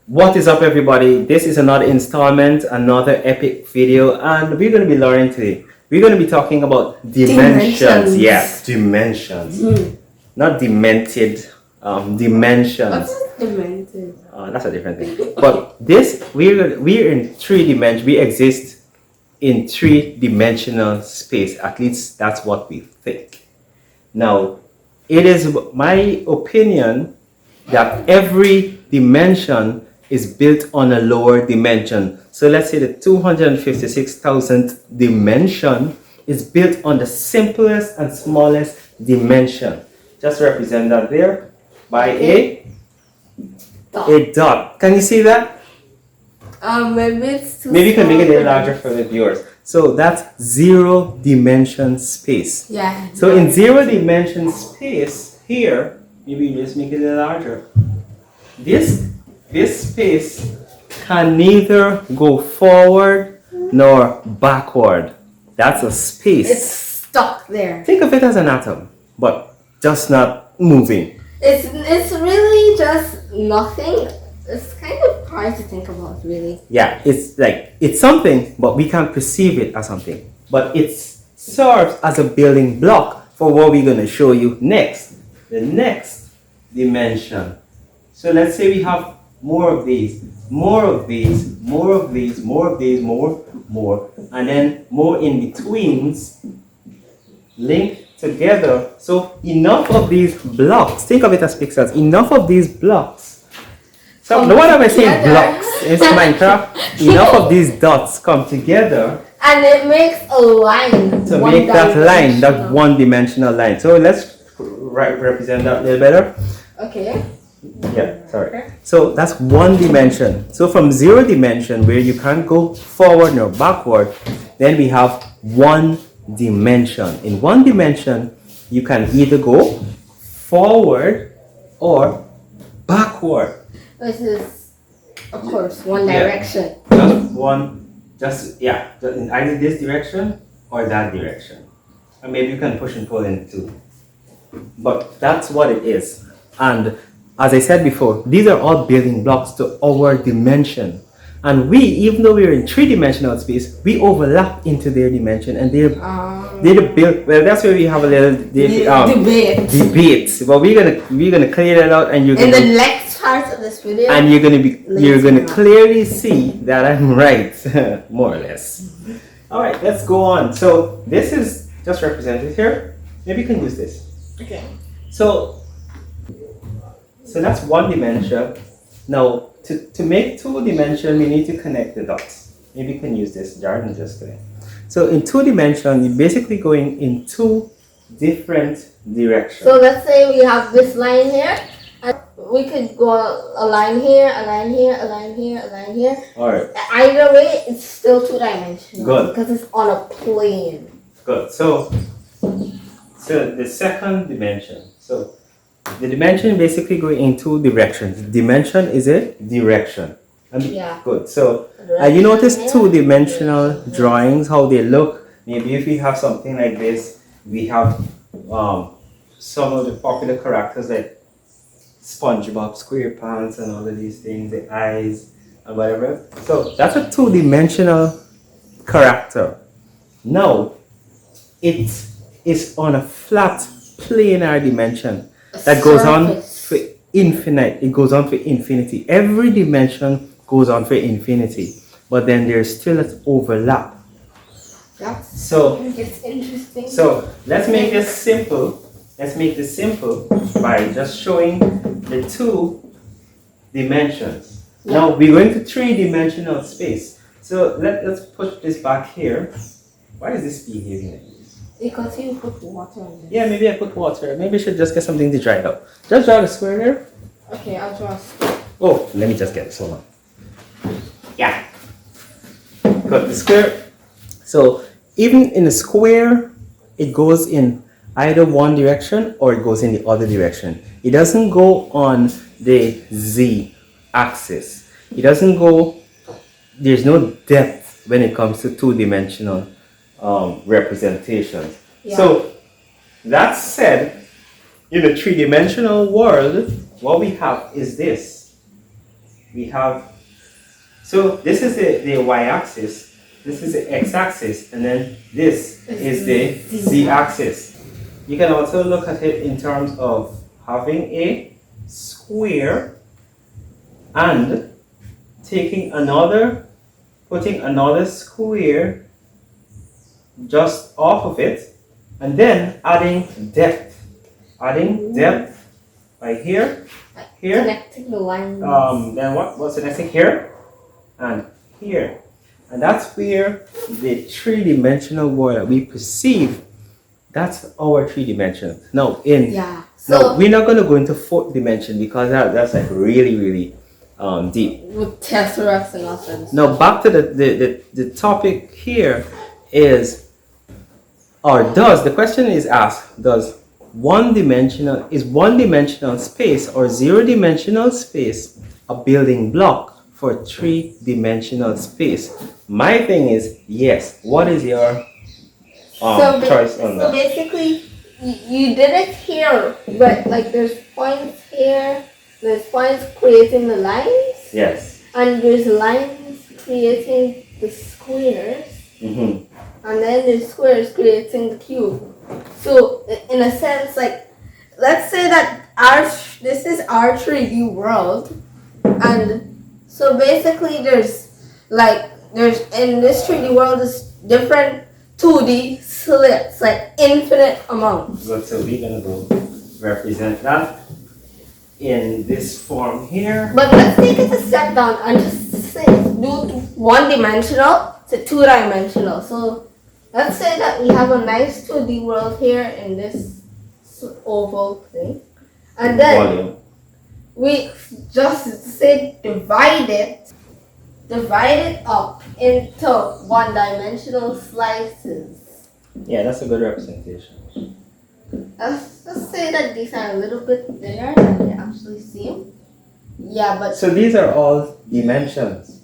What is up, everybody? This is another installment, another epic video, and we're going to be learning today. We're going to be talking about dimensions. Yes, dimensions. Not demented, dimensions. What's demented? That's a different thing. But we're in three dimensions. We exist in three-dimensional space. At least that's what we think. Now, it is my opinion that every dimension is built on a lower dimension. So let's say the 256,000th dimension is built on the simplest and smallest dimension. Just represent that there by a dot. Can you see that? Maybe it's too Maybe you can make it a small. little larger for the viewers. So that's zero dimension space. Yeah. So in zero dimension space here, maybe you just make it a little larger. This space can neither go forward nor backward. That's a space. It's stuck there. Think of it as an atom, but just not moving. It's really just nothing. It's kind of hard to think about, really. Yeah, it's something, but we can't perceive it as something. But it serves as a building block for what we're going to show you next. The next dimension. So let's say we have more of these, more of these, more of these, more of these, more, and then more in betweens linked together. So enough of these blocks, think of it as pixels, enough of these blocks. So no wonder I say together. blocks, it's Minecraft. Enough of these dots come together And it makes a line. to make that line, that one-dimensional line. So let's represent that a little better. Okay. Yeah, sorry. So that's one dimension. So from zero dimension, where you can't go forward nor backward, then we have one dimension. In one dimension, you can either go forward or backward. This is, of course, one Yeah. direction. Just in either this direction or that direction. And maybe you can push and pull in two. But that's what it is. And as I said before, these are all building blocks to our dimension. And we, even though we're in three-dimensional space, we overlap into their dimension, and they're the build. Well, that's where we have a little Debate. debate. But we're gonna clear that out, and In the next part of this video. and you're gonna clearly see that I'm right, more or less. All right, let's go on. So this is just represented here. Maybe you can use this. Okay. So that's one dimension. Now, to make two dimension, we need to connect the dots. Maybe you can use this Jordan just today. So in two dimension, you're basically going in two different directions. So let's say we have this line here, and we could go a line here, a line here, a line here, a line here. All right, Either way, it's still two-dimensional. Good. Because it's on a plane. good. So the second dimension. So the dimension basically going in two directions. Dimension is a direction. Yeah. Good. So you notice two-dimensional drawings, how they look. Maybe if we have something like this, we have some of the popular characters like SpongeBob SquarePants and all of these things, the eyes and whatever. So that's a two-dimensional character. Now, it is on a flat planar dimension that goes on Surface. for infinite. It goes on for infinity. Every dimension goes on for infinity, but then there's still an overlap. So It's interesting. so let's make this simple. Let's make this simple by just showing the two dimensions. Now we're going to three-dimensional space. So let's put this back here. Why is this behaving like this? Because you put water on this. Yeah, maybe I put water. Maybe I should just get something to dry it out. Just draw the square there. Okay, I'll draw a square. Oh, let me just get this. Hold on. Yeah. Got the square. So even in a square, it goes in either one direction or it goes in the other direction. It doesn't go on the z axis. It doesn't go. There's no depth when it comes to two-dimensional representations. Yeah. So that said, in the three-dimensional world, what we have is this. we have, so this is the y-axis, this is the x-axis, and then this is the z-axis. You can also look at it in terms of having a square and putting another square just off of it, and then adding depth right here, Connecting the lines. then what's the next thing here and here, and that's where the three-dimensional world that we perceive, that's our three-dimensional. Now Yeah. So now we're not going to go into fourth dimension because that's like really deep. with tesseracts and all sorts. Now back to the topic here is, or does, the question is asked, does one-dimensional space or zero-dimensional space a building block for three-dimensional space? My thing is yes. What is your choice on So that? basically, you did it here, but like there's points here, there's points creating the lines, Yes. and there's lines creating the squares, Mm-hmm. and then there's squares creating the cube. So in a sense, like let's say that this is our 3D world, and so basically there's in this 3D world there's different 2D slits, like infinite amounts. Good. So we're gonna go represent that in this form here. But let's take it a step down and just say do one-dimensional to two-dimensional. So let's say that we have a nice 2D world here in this oval thing, and then Volume. we just say divide it up into one-dimensional slices. Yeah, that's a good representation. Let's just say that these are a little bit there than they actually seem. Yeah, but So these are all dimensions.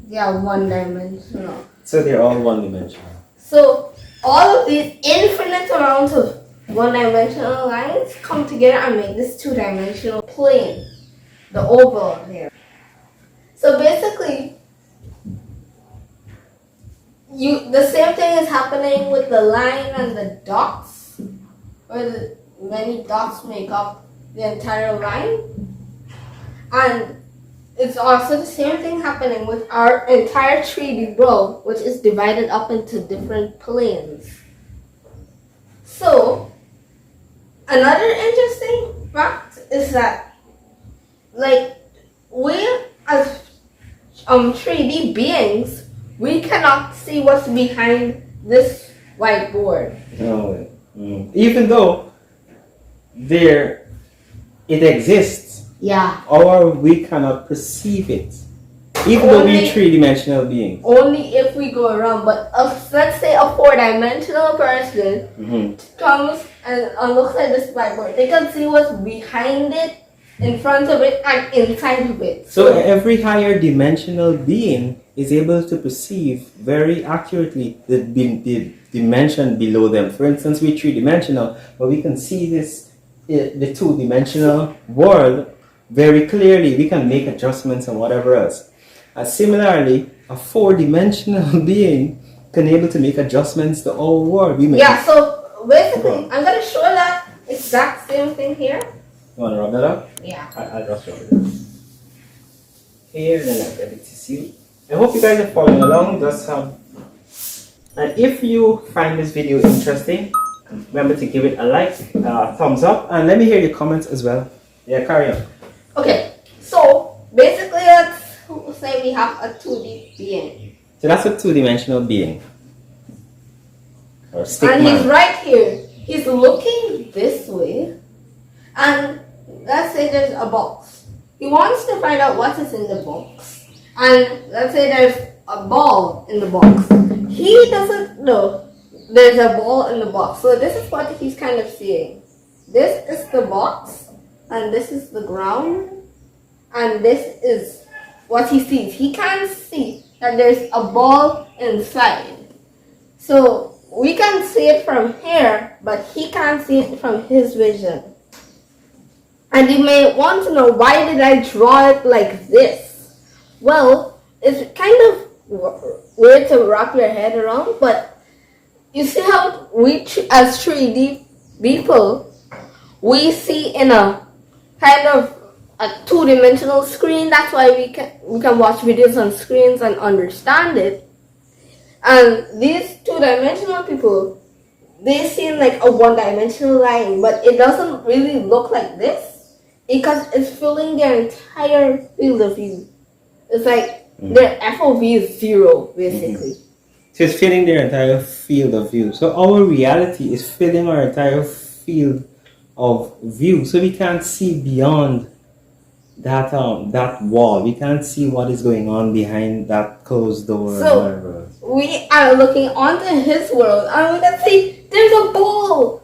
they are one-dimensional. So they're all one-dimensional. So all of these infinite amounts of one-dimensional lines come together and make this two-dimensional plane, the oval here. So basically, the same thing is happening with the line and the dots, where the many dots make up the entire line, and it's also the same thing happening with our entire 3D world, which is divided up into different planes. So, another interesting fact is that, like, we as 3D beings, we cannot see what's behind this whiteboard. No way. Even though it exists, Yeah. or we cannot perceive it. Even though we're Only- three-dimensional beings. Only if we go around, but let's say a four-dimensional person comes and looks at this whiteboard, they can see what's behind it, in front of it, and inside of it. So every higher dimensional being is able to perceive very accurately the dimension below them. For instance, we're three-dimensional, but we can see the two-dimensional world very clearly. We can make adjustments and whatever else. Similarly, a four-dimensional being can able to make adjustments to our world. Yeah, so basically, I'm going to show that exact same thing here. You want to rub that up? Yeah. I'll just rub it up. Here, then I'll get it to see. I hope you guys are following along. And if you find this video interesting, remember to give it a like, thumbs up, and let me hear your comments as well. Yeah, carry on. Okay, so basically, let's say we have a 2D being. So that's a two-dimensional being. Or And stick he's man. right here. He's looking this way. And let's say there's a box. He wants to find out what is in the box. And let's say there's a ball in the box. He doesn't know there's a ball in the box. So this is what he's kind of seeing. This is the box. And this is the ground. And this is what he sees. He can't see that there's a ball inside. So we can see it from here, but he can't see it from his vision. And you may want to know, why did I draw it like this? Well, it's kind of weird to wrap your head around, but you see how we, as 3D people, we see in a kind of a two-dimensional screen. That's why we can watch videos on screens and understand it. And these two-dimensional people, they seem like a one-dimensional line, but it doesn't really look like this because it's filling their entire field of view. It's like their FOV is 0, basically. So it's filling their entire field of view. So our reality is filling our entire field of view. So we can't see beyond that that wall. We can't see what is going on behind that closed door. So- or whatever. We are looking onto his world and we can see there's a ball,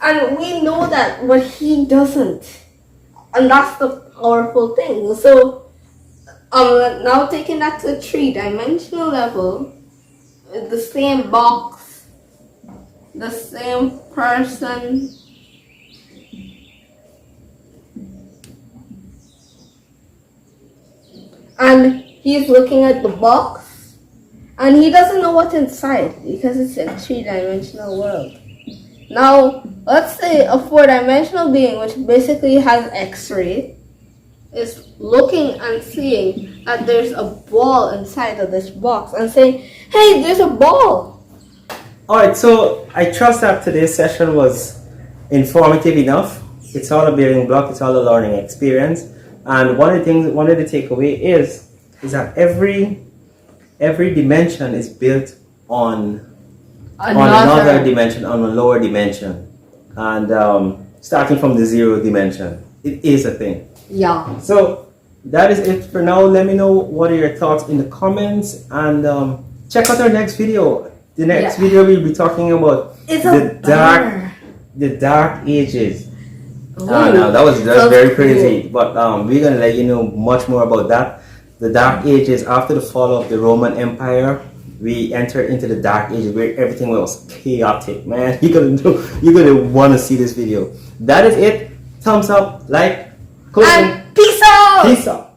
and we know that, but he doesn't, and that's the powerful thing. So now taking that to 3-dimensional level, with the same box, the same person, and he's looking at the box. And he doesn't know what's inside because it's a 3-dimensional world. Now, let's say a 4-dimensional being, which basically has X-ray, is looking and seeing that there's a ball inside of this box and saying, hey, there's a ball. Alright, so I trust that today's session was informative enough. It's all a building block, it's all a learning experience. And one of the takeaway is that every dimension is built on another dimension, on a lower dimension, and starting from the 0 dimension, it is a thing. Yeah. So that is it for now. Let me know what are your thoughts in the comments, and check out our next video. The next video we'll be talking about the dark ages. No, that was very crazy, cool. But we're gonna let you know much more about that. The Dark Ages, after the fall of the Roman Empire, we entered into the Dark Ages where everything was chaotic, man. You're gonna want to see this video. That is it. Thumbs up, like, comment. And peace out! Peace out.